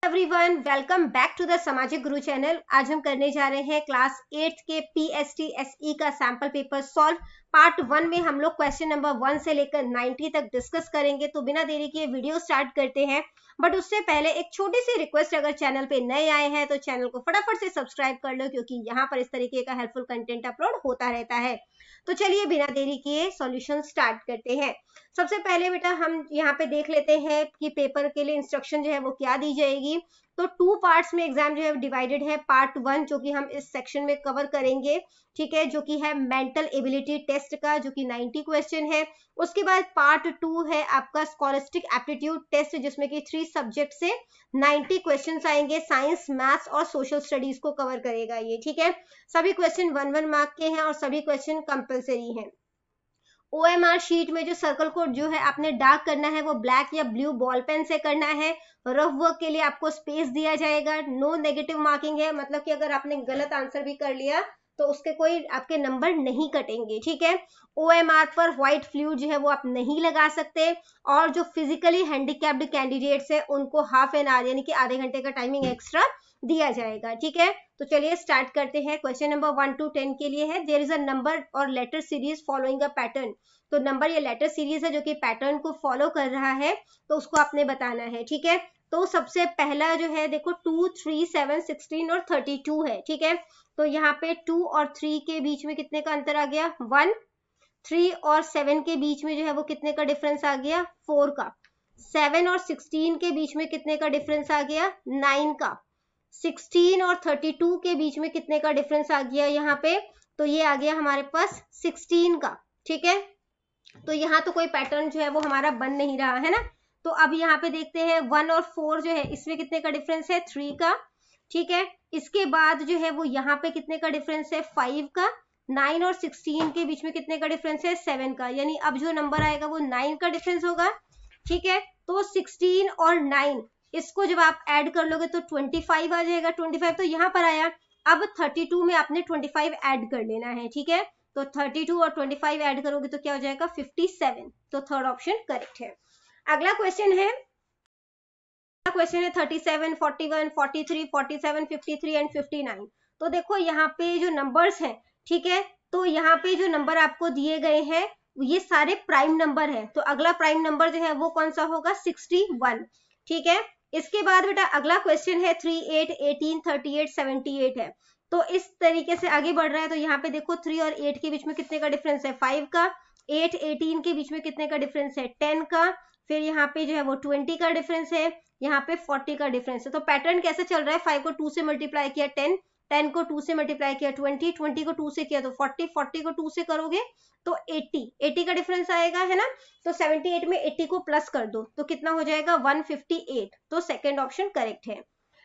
Everyone, welcome back to the Samajik Guru channel. आज हम करने जा रहे हैं क्लास 8 के PST-SE का सैंपल पेपर सॉल्व। पार्ट 1 में हम लोग क्वेश्चन नंबर 1 से लेकर 90 तक डिस्कस करेंगे। तो बिना देरी के वीडियो स्टार्ट करते हैं, बट उससे पहले एक छोटी सी रिक्वेस्ट, अगर चैनल पे नए आए हैं तो चैनल को फटाफट से सब्सक्राइब कर लो, क्योंकि यहाँ पर इस तरीके का हेल्पफुल कंटेंट अपलोड होता रहता है। तो चलिए बिना देरी किए सॉल्यूशन स्टार्ट करते हैं। सबसे पहले बेटा हम यहाँ पे देख लेते हैं कि पेपर के लिए इंस्ट्रक्शन जो है वो क्या दी जाएगी। तो 2 पार्ट्स में एग्जाम जो है डिवाइडेड है। पार्ट 1 जो कि हम इस सेक्शन में कवर करेंगे, ठीक है, जो कि है मेंटल एबिलिटी टेस्ट का, जो कि 90 क्वेश्चन है। उसके बाद पार्ट 2 है आपका स्कॉलस्टिक एप्टीट्यूड टेस्ट, जिसमें कि 3 सब्जेक्ट से 90 क्वेश्चन आएंगे। साइंस, मैथ्स और सोशल स्टडीज को कवर करेगा ये, ठीक है। सभी क्वेश्चन 1-1 मार्क के हैं और सभी क्वेश्चन कंपलसरी हैं। OMR शीट में जो सर्कल कोड जो है आपने डार्क करना है वो ब्लैक या ब्लू बॉल पेन से करना है। रफ वर्क के लिए आपको स्पेस दिया जाएगा। नो नेगेटिव मार्किंग है, मतलब कि अगर आपने गलत आंसर भी कर लिया तो उसके कोई आपके नंबर नहीं कटेंगे, ठीक है। OMR पर व्हाइट फ्लूइड जो है वो आप नहीं लगा सकते, और जो फिजिकली हैंडीकैप्ड कैंडिडेट्स है उनको हाफ एन आवर यानी कि आधे घंटे का टाइमिंग एक्स्ट्रा दिया जाएगा, ठीक है। तो चलिए स्टार्ट करते हैं। क्वेश्चन नंबर 1 to 10 के लिए है। देयर इज अ नंबर और letter series following a pattern. तो नंबर या लेटर सीरीज है जो कि पैटर्न को फॉलो कर रहा है, तो उसको आपने बताना है, ठीक है। तो सबसे पहला जो है देखो 2, 3, 7, 16 और 32 है, ठीक है। तो यहाँ पे 2 और 3 के बीच में कितने का अंतर आ गया? 1। 3 और 7 के बीच में जो है वो कितने का डिफरेंस आ गया? 4 का। 7 और 16 के बीच में कितने का डिफरेंस आ गया? 9 का। 16 और 32 के बीच में कितने का डिफरेंस आ गया यहाँ पे? तो ये आ गया हमारे पास 16 का, ठीक है। तो यहाँ तो कोई पैटर्न जो है वो हमारा बन नहीं रहा है ना। तो अब यहाँ पे देखते हैं 1 और 4 जो है इसमें कितने का डिफरेंस है? 3 का, ठीक है। इसके बाद जो है वो यहाँ पे कितने का डिफरेंस है? 5 का। 9 और 16 के बीच में कितने का डिफरेंस है? 7 का। यानी अब जो नंबर आएगा वो 9 का डिफरेंस होगा, ठीक है। तो 16 और 9 इसको जब आप ऐड कर लोगे तो 25 आ जाएगा। 25 तो यहाँ पर आया। अब 32 में आपने 25 ऐड कर लेना है, ठीक है। तो 32 और 25 ऐड करोगे तो क्या हो जाएगा? 57। तो थर्ड ऑप्शन करेक्ट है। अगला क्वेश्चन है 37, 41, 43, 47, 53 एंड 59। तो देखो यहाँ पे जो नंबर्स हैं, ठीक है, तो यहाँ पे जो नंबर आपको दिए गए हैं ये सारे प्राइम नंबर है। तो अगला प्राइम नंबर जो है वो कौन सा होगा? 61, ठीक है। इसके बाद बेटा अगला क्वेश्चन है 3, 8, 18, 38, 78 है। तो इस तरीके से आगे बढ़ रहा है। तो यहाँ पे देखो 3 और 8 के बीच में कितने का डिफरेंस है? 5 का। 8, 18 के बीच में कितने का डिफरेंस है? 10 का। फिर यहाँ पे जो है वो 20 का डिफरेंस है, यहाँ पे 40 का डिफरेंस है। तो पैटर्न कैसे चल रहा है? 5 को 2 से मल्टीप्लाई किया 10, 10 को 2 से मल्टीप्लाई किया 20, 20 को 2 से किया तो 40, 40 को 2 से करोगे तो 80, 80 का डिफरेंस आएगा, है ना। तो 78 में 80 को प्लस कर दो तो कितना हो जाएगा? 158। तो सेकेंड ऑप्शन करेक्ट है।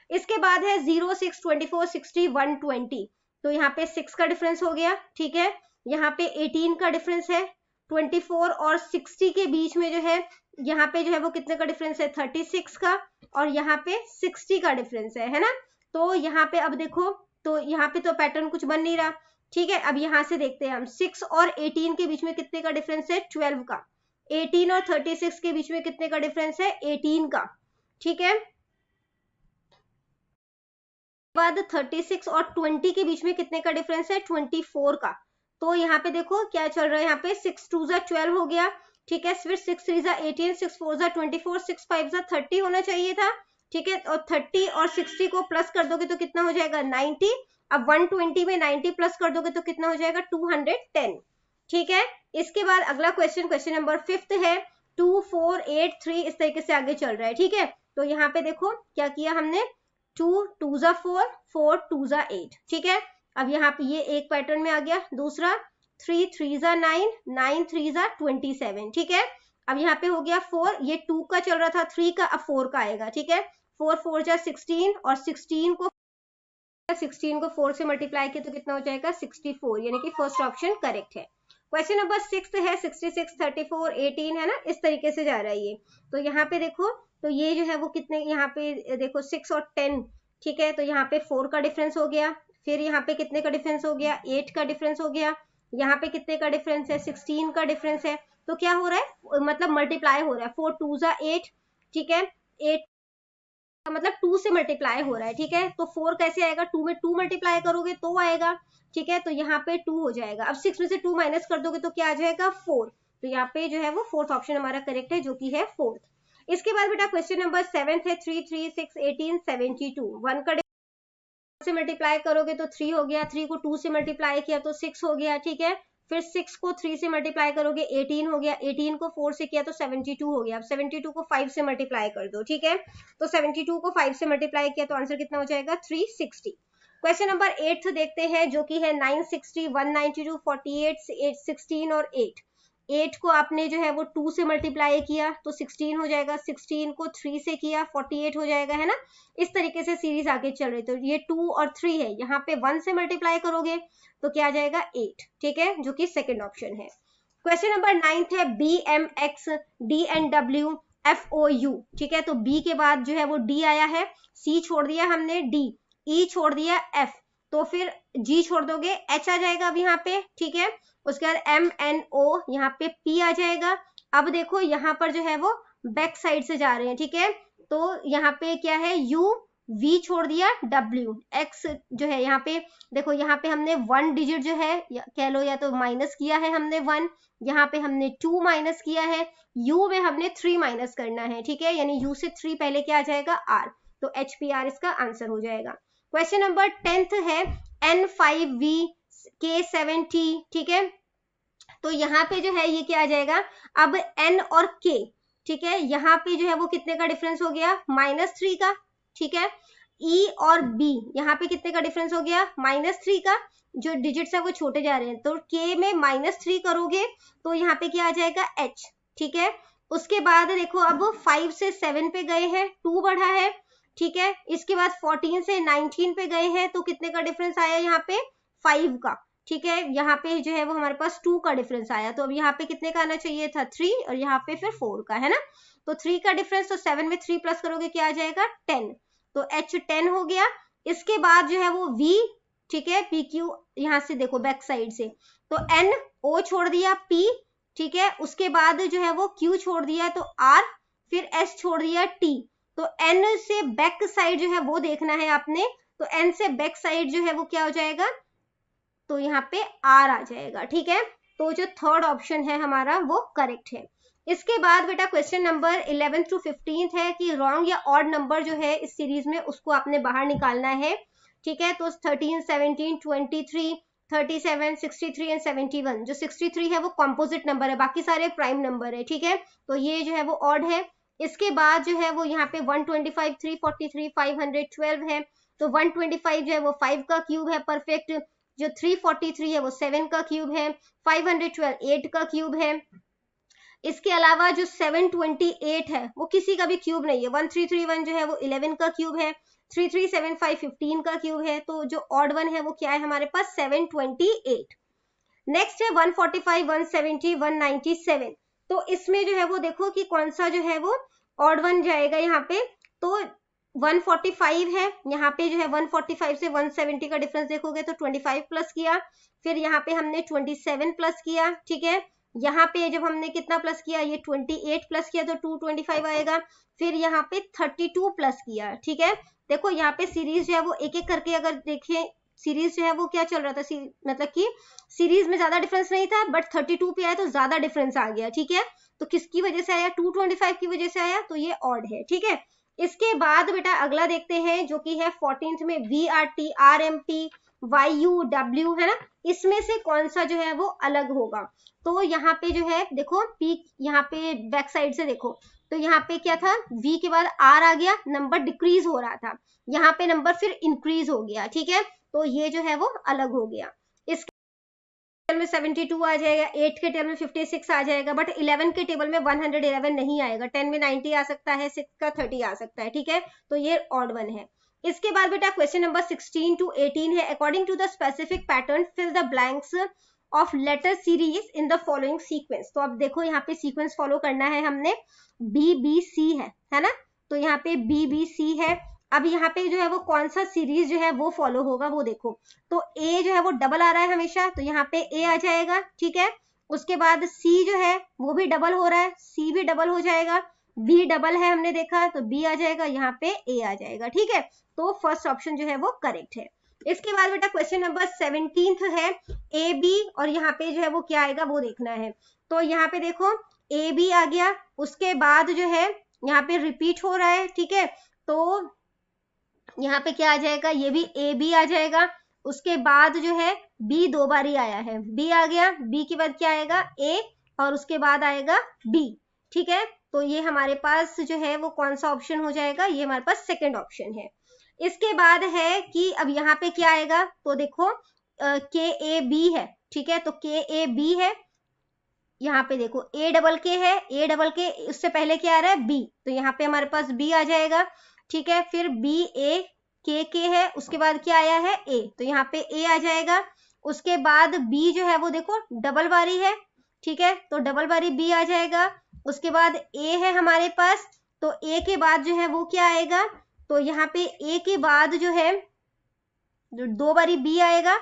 इसके बाद है 0, 6, 24, 60, 120। तो यहाँ पे 6 का डिफरेंस हो गया, ठीक है। यहाँ पे 18 का डिफरेंस है। 24 और 60 के बीच में जो है यहाँ पे जो है वो कितने का डिफरेंस है? 36 का। और यहाँ पे 60 का डिफरेंस है ना। तो यहाँ पे अब देखो, तो यहाँ पे तो पैटर्न कुछ बन नहीं रहा, ठीक है। अब यहाँ से देखते हैं हम 6 और 18 के बीच में कितने का डिफरेंस है? 12 का। 18 और 36 के बीच में कितने का डिफरेंस है? 18 का, ठीक है। बाद 36 और 20 के बीच में कितने का डिफरेंस है? 24 का। तो यहाँ पे देखो क्या चल रहा है, यहाँ पे 6 2 12 हो गया, ठीक है। फिर 6 3 18, 6 4 24, 6 5 30 होना चाहिए था, ठीक है। और 30 और 60 को प्लस कर दोगे तो कितना हो जाएगा? 90। अब 120 में 90 प्लस कर दोगे तो कितना हो जाएगा? 210, ठीक है। इसके बाद अगला क्वेश्चन, क्वेश्चन नंबर 5 है 2, 4, 8, 3, इस तरीके से आगे चल रहा है, ठीक है। तो यहाँ पे देखो क्या किया हमने, 2 2 4, 4 2 8, ठीक है। अब यहाँ पे ये एक पैटर्न में आ गया। दूसरा 3 3 9, 9 3 27, ठीक है। अब यहाँ पे हो गया 4, ये 2 का चल रहा था, 3 का, अब 4 का आएगा, ठीक है। 4 4 16 और 16 को 4 से मल्टीप्लाई किया तो कितना हो जाएगा? 64, यानी कि फर्स्ट ऑप्शन करेक्ट है। क्वेश्चन नंबर 6 है 66, 34, 18, है ना। इस तरीके से जा रहा है ये। तो यहाँ पे देखो, तो ये जो है वो कितने, यहाँ पे देखो 6 और 10, ठीक है। तो यहाँ पे 4 का डिफरेंस हो गया। फिर यहाँ पे कितने का डिफरेंस हो गया? 8 का डिफरेंस हो गया। यहाँ पे कितने का डिफरेंस है? 16 का डिफरेंस है। तो क्या हो रहा है, मतलब मल्टीप्लाई हो रहा है। 4 2 8, ठीक है। 8 का मतलब 2 से मल्टीप्लाई हो रहा है, ठीक है। तो 4 कैसे आएगा, 2 में 2 मल्टीप्लाई करोगे तो आएगा, ठीक है। तो यहाँ पे 2 हो जाएगा। अब 6 में से 2 माइनस कर दोगे तो क्या आ जाएगा 4। तो यहाँ पे जो है वो फोर्थ ऑप्शन हमारा करेक्ट है, जो कि है फोर्थ। इसके बाद बेटा क्वेश्चन नंबर 7 है 3 3 6 18 72। 1 का से मल्टीप्लाई करोगे तो 3 हो गया, 3 को 2 से मल्टीप्लाई किया तो 6 हो गया, ठीक है। फिर 6 को 3 से मल्टीप्लाई करोगे 18 हो गया, 18 को 4 से किया तो 72 हो गया। अब 72 को 5 से मल्टीप्लाई कर दो, ठीक है। तो 72 को 5 से मल्टीप्लाई किया तो आंसर कितना हो जाएगा 360। क्वेश्चन नंबर 8 देखते हैं, जो कि है 960 192 48 16 और 8। 8 को आपने जो है वो 2 से मल्टीप्लाई किया तो 16 हो जाएगा, 16 को 3 से किया 48 हो जाएगा, है ना। इस तरीके से सीरीज आगे चल रही। तो ये 2 और 3 है, यहाँ पे 1 से मल्टीप्लाई करोगे तो क्या आ जाएगा 8, ठीक है, जो कि सेकंड ऑप्शन है। क्वेश्चन नंबर 9 है BMX DNW FOU, ठीक है। तो B के बाद जो है वो D आया है, C छोड़ दिया हमने, D, E छोड़ दिया, F, तो फिर G छोड़ दोगे, H आ जाएगा अब यहाँ पे, ठीक है। उसके बाद MNO, यहाँ पे P आ जाएगा। अब देखो यहाँ पर जो है वो बैक साइड से जा रहे हैं, ठीक है। तो यहाँ पे क्या है U, V छोड़ दिया, W, X जो है यहाँ पे देखो, यहाँ पे हमने 1 डिजिट जो है कह लो या तो माइनस किया है हमने 1, यहाँ पे हमने 2 माइनस किया है, U में हमने 3 माइनस करना है, ठीक है। यानी U से 3 पहले क्या आ जाएगा R, तो HPR इसका आंसर हो जाएगा। क्वेश्चन नंबर 10 है N5V K7T, ठीक है। तो यहाँ पे जो है ये क्या आ जाएगा, अब N और K, ठीक है, यहाँ पे जो है वो कितने का डिफरेंस हो गया -3 का, ठीक है। E और B यहाँ पे कितने का डिफरेंस हो गया -3 का, जो डिजिट्स है वो छोटे जा रहे हैं। तो K में -3 करोगे तो यहाँ पे क्या आ जाएगा H, ठीक है। उसके बाद देखो अब 5 से 7 पे गए हैं, 2 बढ़ा है, ठीक है। इसके बाद 14 से 19 पे गए हैं तो कितने का डिफरेंस आया यहाँ पे 5 का, ठीक है। यहाँ पे जो है वो हमारे पास 2 का डिफरेंस आया, तो अब यहाँ पे कितने का आना चाहिए था 3, और यहाँ पे फिर 4 का, है ना। तो 3 का डिफरेंस, तो 7 में 3 प्लस करोगे क्या आ जाएगा 10, तो H 10 हो गया। इसके बाद जो है वो V, ठीक है, PQ यहाँ से देखो बैक साइड से, तो N, O छोड़ दिया, P, ठीक है। उसके बाद जो है वो Q छोड़ दिया तो R, फिर S छोड़ दिया T, तो N से बैक साइड जो है वो देखना है आपने, तो N से बैक साइड जो है वो क्या हो जाएगा, तो यहाँ पे R आ जाएगा, ठीक है। तो जो थर्ड ऑप्शन है हमारा वो करेक्ट है। इसके बाद बेटा क्वेश्चन नंबर 11 टू 15 है कि रॉन्ग या ऑड नंबर जो है इस सीरीज में उसको आपने बाहर निकालना है, ठीक है। तो 13 17 23 37 63 एंड 71, जो 63 है वो कॉम्पोजिट नंबर है, बाकी सारे प्राइम नंबर है, ठीक है। तो ये जो है वो ऑड है। इसके बाद जो है वो यहाँ पे 125 343 512 है, तो 125 जो है वो 5 का क्यूब है परफेक्ट, जो 343 है वो 7 का क्यूब है, 512 8 का क्यूब है। इसके अलावा जो 728 है वो किसी का भी क्यूब नहीं है, 1331 जो है वो 11 का क्यूब है, 3375 15 का क्यूब है। तो जो ऑड वन है वो क्या है हमारे पास 728। नेक्स्ट है 145 170 197, तो इसमें जो है वो देखो कि कौन सा जो है वो ऑड वन जाएगा यहाँ पे, तो 145 है, यहाँ पे जो है 145 से 170 का डिफरेंस देखोगे तो 25 प्लस किया, फिर यहाँ पे हमने 27 प्लस किया, ठीक है। यहाँ पे जब हमने कितना प्लस किया, ये 28 प्लस किया तो 225 आएगा, फिर यहाँ पे 32 प्लस किया, ठीक है। देखो यहाँ पे सीरीज जो है वो एक एक करके अगर देखें, सीरीज जो है वो क्या चल रहा था, मतलब कि सीरीज में ज्यादा डिफरेंस नहीं था, बट 32 पे आया तो ज्यादा डिफरेंस आ गया, ठीक है। तो किसकी वजह से आया, 225 की वजह से आया, तो ये ऑड है, ठीक है। इसके बाद बेटा अगला देखते हैं जो कि है 14th में VRT RMP YUW, है ना। इसमें से कौन सा जो है वो अलग होगा, तो यहाँ पे जो है देखो P, यहाँ पे बैक साइड से देखो, तो यहाँ पे क्या था, V के बाद R आ गया, नंबर डिक्रीज हो रहा था, यहाँ पे नंबर फिर इंक्रीज हो गया, ठीक है। तो ये जो है वो अलग हो गया। इसके टेबल में 72 आ जाएगा, 8 के टेबल में 56 आ जाएगा, बट 11 के टेबल में 111 नहीं आएगा, 10 में 90 आ सकता है, 6 का 30 आ सकता है, ठीक है। तो ये ऑड वन है। इसके बाद बेटा क्वेश्चन नंबर 16 टू 18 है, according to the specific pattern fill the blanks of letter series in the following sequence. तो अब देखो यहाँ पे सीक्वेंस फॉलो करना है हमने, BBC है ना, तो यहाँ पे BBC है। अब यहाँ पे जो है वो कौन सा सीरीज जो है वो फॉलो होगा वो देखो, तो A जो है वो डबल आ रहा है हमेशा, तो यहाँ पे A आ जाएगा, ठीक है। उसके बाद C जो है वो भी डबल हो रहा है, C भी डबल हो जाएगा, बी डबल है हमने देखा, तो बी आ जाएगा, यहाँ पे ए आ जाएगा, ठीक है। तो फर्स्ट ऑप्शन जो है वो करेक्ट है। इसके बाद बेटा क्वेश्चन नंबर 17 है ए बी, और यहाँ पे जो है वो क्या आएगा वो देखना है। तो यहाँ पे देखो ए बी आ गया, उसके बाद जो है यहाँ पे रिपीट हो रहा है, ठीक है। तो यहाँ पे क्या आ जाएगा, ये भी ए बी आ जाएगा। उसके बाद जो है बी 2 बार ही आया है, बी आ गया, बी के बाद क्या आएगा ए, और उसके बाद आएगा बी, ठीक है। तो ये हमारे पास जो है वो कौन सा ऑप्शन हो जाएगा, ये हमारे पास सेकंड ऑप्शन है। इसके बाद है कि अब यहाँ पे क्या आएगा, तो देखो के ए बी है, ठीक है। तो के ए बी है, यहाँ पे देखो ए डबल के है, ए डबल के उससे पहले क्या आ रहा है बी, तो यहाँ पे हमारे पास बी आ जाएगा, ठीक है। फिर बी ए के है, उसके बाद क्या आया है ए, तो यहाँ पे ए आ जाएगा। उसके बाद बी जो है वो देखो डबल बारी है, ठीक है, तो डबल बारी बी आ जाएगा। उसके बाद ए है हमारे पास, तो ए के बाद जो है वो क्या आएगा, तो यहाँ पे ए के बाद जो है 2 बारी बी आएगा,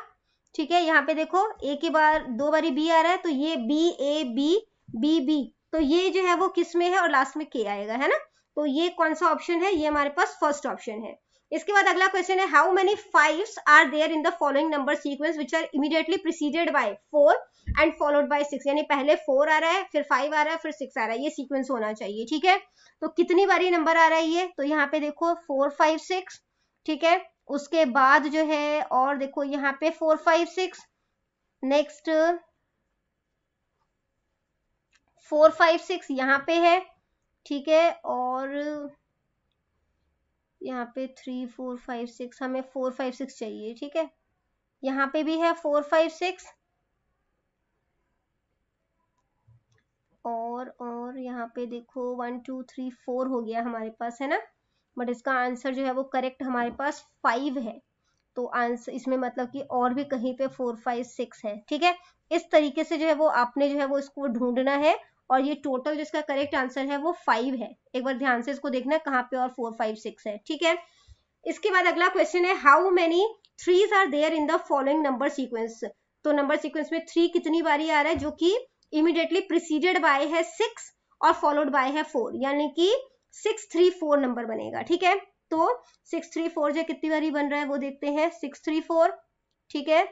ठीक है। यहाँ पे देखो ए के बाद 2 बारी बी आ रहा है, तो ये B A B B B, तो ये जो है वो किस में है, और लास्ट में के आएगा, है ना। तो ये कौन सा ऑप्शन है, ये हमारे पास फर्स्ट ऑप्शन है। इसके बाद अगला क्वेश्चन है how many fives are there in the following number sequence which are immediately preceded by 4 and followed by 6, यानी पहले 4 आ रहा है, फिर 5 आ रहा है, फिर 6 आ रहा है, ये सीक्वेंस होना चाहिए, ठीक है। तो कितनी बारी नंबर आ रहा है ये, तो यहाँ पे देखो 4 5 6, ठीक है। उसके बाद जो है और देखो यहाँ पे 4 5 6, नेक्स्ट 4 5 6 यहाँ पे है, ठीक है। और यहाँ पे 3 4 5 6, हमें 4 5 6 चाहिए, ठीक है। यहाँ पे भी है 4 5 6, और यहाँ पे देखो 1 2 3 4 हो गया हमारे पास, है ना। बट इसका आंसर जो है वो करेक्ट हमारे पास 5 है, तो आंसर इसमें मतलब कि और भी कहीं पे 4 5 6 है, ठीक है। इस तरीके से जो है वो आपने जो है वो इसको ढूंढना है, और ये टोटल जिसका करेक्ट आंसर है वो 5 है। एक बार ध्यान से इसको देखना कहाँ पे और 4 5 6 है, ठीक है। इसके बाद अगला क्वेश्चन है how many threes are there in the following number sequence. तो नंबर सीक्वेंस में 3 कितनी बारी आ रहा है, जो कि इमीडिएटली प्रीसीडेड बाय है 6 और फॉलोड बाय है 4, यानी कि 6 3 4 नंबर बनेगा, ठीक है। तो 6 3 4 जो कितनी बारी बन रहा है वो देखते हैं, 6 3 4, ठीक है,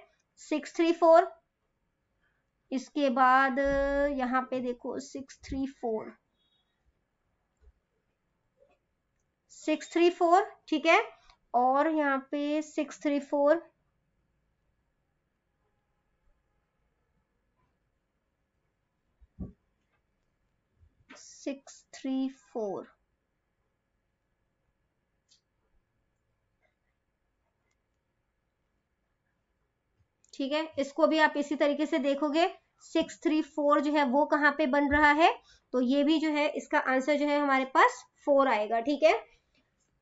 6 3 4। इसके बाद यहाँ पे देखो 6 3 4 6 3 4, ठीक है। और यहाँ पे 6 3 4 6 3 4, ठीक है। इसको भी आप इसी तरीके से देखोगे 6 3 4 जो है वो कहाँ पे बन रहा है, तो ये भी जो है इसका आंसर जो है हमारे पास 4 आएगा, ठीक है।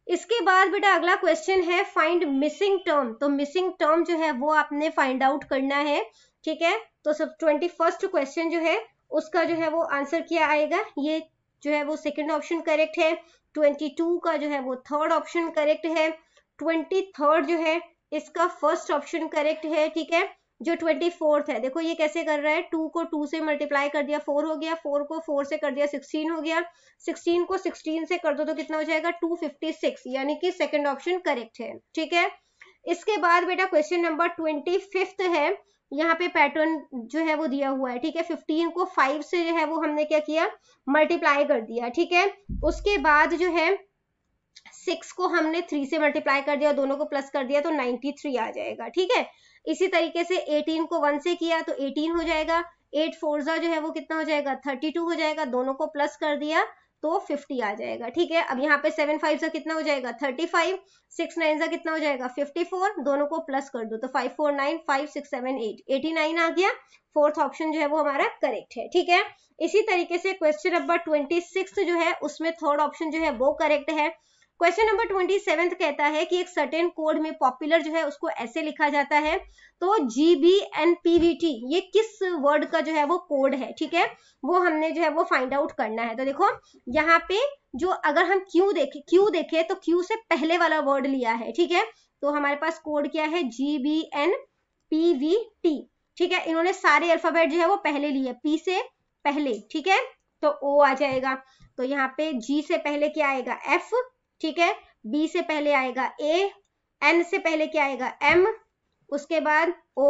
इसके बाद बेटा अगला क्वेश्चन है फाइंड मिसिंग टर्म। तो मिसिंग टर्म जो है वो आपने फाइंड आउट करना है, ठीक है। तो सब 21st क्वेश्चन जो है उसका जो है वो आंसर क्या आएगा, ये जो है वो सेकंड ऑप्शन करेक्ट है। 22 का जो है वो थर्ड ऑप्शन करेक्ट है। 23rd जो है इसका फर्स्ट ऑप्शन करेक्ट है, ठीक है। जो 24th है, देखो ये कैसे कर रहा है, 2 को 2 से मल्टीप्लाई कर दिया 4 हो गया, 4 को 4 से कर दिया 16 हो गया, 16 को 16 से कर दो तो कितना हो जाएगा 256, यानी कि सेकंड ऑप्शन करेक्ट है, ठीक है। इसके बाद बेटा क्वेश्चन नंबर 25th है, यहाँ पे पैटर्न जो है वो दिया हुआ है, ठीक है। 15 को 5 से जो है वो हमने क्या किया, मल्टीप्लाई कर दिया, ठीक है। उसके बाद जो है 6 को हमने 3 से मल्टीप्लाई कर दिया, दोनों को प्लस कर दिया तो 93 आ जाएगा, ठीक है। इसी तरीके से 18 को 1 से किया तो 18 हो जाएगा, 8 4 जो है वो कितना हो जाएगा 32 हो जाएगा, दोनों को प्लस कर दिया तो 50 आ जाएगा, ठीक है। अब यहाँ पे 7 5 से कितना हो जाएगा 35, 6 9 से कितना हो जाएगा 54, दोनों को प्लस कर दो तो 5 4 9 5 6 7 8 89 आ गया। फोर्थ ऑप्शन जो है वो हमारा करेक्ट है, ठीक है। इसी तरीके से क्वेश्चन नंबर 26 जो है उसमें थर्ड ऑप्शन जो है वो करेक्ट है। क्वेश्चन नंबर 27 कहता है कि एक सर्टेन कोड में पॉपुलर जो है उसको ऐसे लिखा जाता है, तो GBNPVT ये किस वर्ड का जो है वो कोड है, ठीक है, वो हमने जो है वो फाइंड आउट करना है। तो देखो यहाँ पे जो अगर हम क्यू देखे तो क्यू से पहले वाला वर्ड लिया है, ठीक है। तो हमारे पास कोड क्या है GBNPVT, ठीक है। इन्होंने सारे अल्फाबेट जो है वो पहले लिए, पी से पहले, ठीक है। तो O आ जाएगा। तो यहाँ पे G से पहले क्या आएगा F, ठीक है, B से पहले आएगा A, N से पहले क्या आएगा M, उसके बाद O,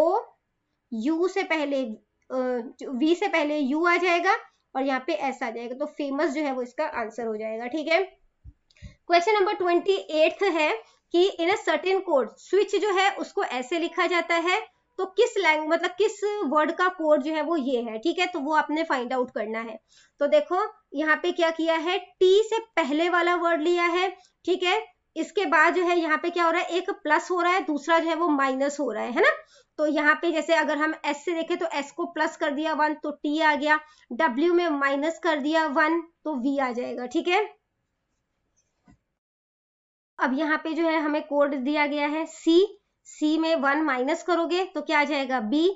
U से पहले V से पहले U आ जाएगा और यहाँ पे S आ जाएगा। तो फेमस जो है वो इसका आंसर हो जाएगा, ठीक है। क्वेश्चन नंबर 28 है कि इन अ सर्टेन कोड स्विच जो है उसको ऐसे लिखा जाता है, तो किस लैंग्वेज मतलब किस वर्ड का कोड जो है वो ये है, ठीक है, तो वो आपने फाइंड आउट करना है। तो देखो यहाँ पे क्या किया है, टी से पहले वाला वर्ड लिया है, ठीक है, इसके बाद जो है यहाँ पे क्या हो रहा है, एक प्लस हो रहा है, दूसरा जो है वो माइनस हो रहा है ना। तो यहाँ पे जैसे अगर हम एस से देखें तो एस को प्लस कर दिया 1 तो टी आ गया, डब्ल्यू में माइनस कर दिया 1 तो वी आ जाएगा, ठीक है। अब यहाँ पे जो है हमें कोड दिया गया है सी में 1 माइनस करोगे तो क्या आ जाएगा बी,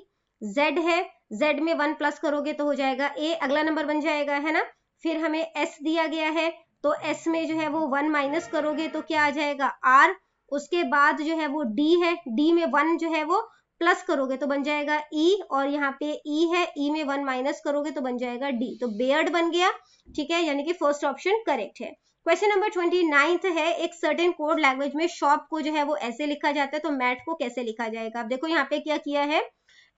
जेड है, जेड में 1 प्लस करोगे तो हो जाएगा ए, अगला नंबर बन जाएगा, है ना। फिर हमें एस दिया गया है, तो एस में जो है वो 1 माइनस करोगे तो क्या आ जाएगा आर, उसके बाद जो है वो डी है, डी में 1 जो है वो प्लस करोगे तो बन जाएगा ई, और यहाँ पे ई है, ई में 1 माइनस करोगे तो बन जाएगा डी, तो बेयर्ड बन गया, ठीक है, यानी कि फर्स्ट ऑप्शन करेक्ट है। क्वेश्चन नंबर 29 है, एक सर्टेन कोड लैंग्वेज में शॉप को जो है वो ऐसे लिखा जाता है, तो मैट को कैसे लिखा जाएगा। अब देखो यहाँ पे क्या किया है,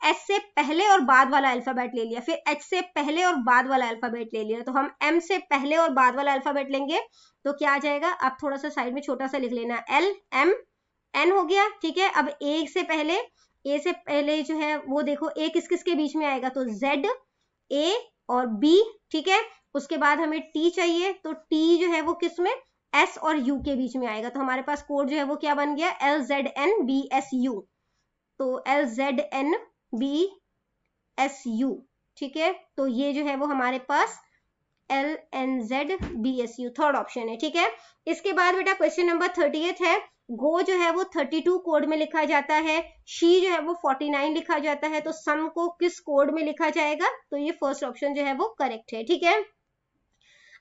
एस से पहले और बाद वाला अल्फाबेट ले लिया, फिर एच से पहले और बाद वाला अल्फाबेट ले लिया, तो हम एम से पहले और बाद वाला अल्फाबेट लेंगे तो क्या आ जाएगा, अब थोड़ा सा साइड में छोटा सा लिख लेना, एल एम एन हो गया, ठीक है। अब ए से पहले जो है वो देखो ए किस किस के बीच में आएगा, तो जेड, ए और बी, ठीक है। उसके बाद हमें टी चाहिए, तो टी जो है वो किस में, एस और यू के बीच में आएगा, तो हमारे पास कोड जो है वो क्या बन गया, L Z N B S U, तो L Z N B S U, ठीक है। तो ये जो है वो हमारे पास L N Z B S U third option है, ठीक है। इसके बाद बेटा क्वेश्चन नंबर 38 है, गो जो है वो 32 कोड में लिखा जाता है, शी जो है वो 49 लिखा जाता है, तो सम को किस कोड में लिखा जाएगा, तो ये फर्स्ट ऑप्शन जो है वो करेक्ट है, ठीक है।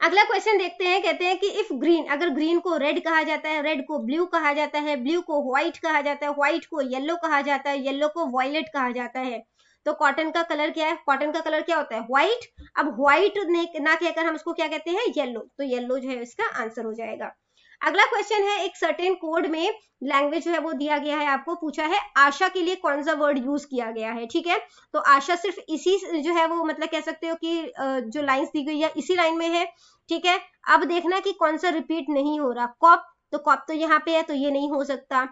अगला क्वेश्चन देखते हैं, कहते हैं कि इफ ग्रीन, अगर ग्रीन को रेड कहा जाता है, रेड को ब्लू कहा जाता है, ब्लू को व्हाइट कहा जाता है, व्हाइट को येलो कहा जाता है, येलो को वायलेट कहा जाता है, तो कॉटन का कलर क्या है, कॉटन का कलर क्या होता है व्हाइट। अब व्हाइट ना कहकर हम उसको क्या कहते हैं येलो, तो येलो जो है इसका आंसर हो जाएगा। अगला क्वेश्चन है, एक सर्टेन कोड में लैंग्वेज जो है वो दिया गया है, आपको पूछा है आशा के लिए कौन सा वर्ड यूज किया गया है, ठीक है। तो आशा सिर्फ इसी जो है वो मतलब कह सकते हो कि जो लाइंस दी गई है इसी लाइन में है, ठीक है। अब देखना कि कौन सा रिपीट नहीं हो रहा, कॉप तो यहाँ पे है तो ये नहीं हो सकता,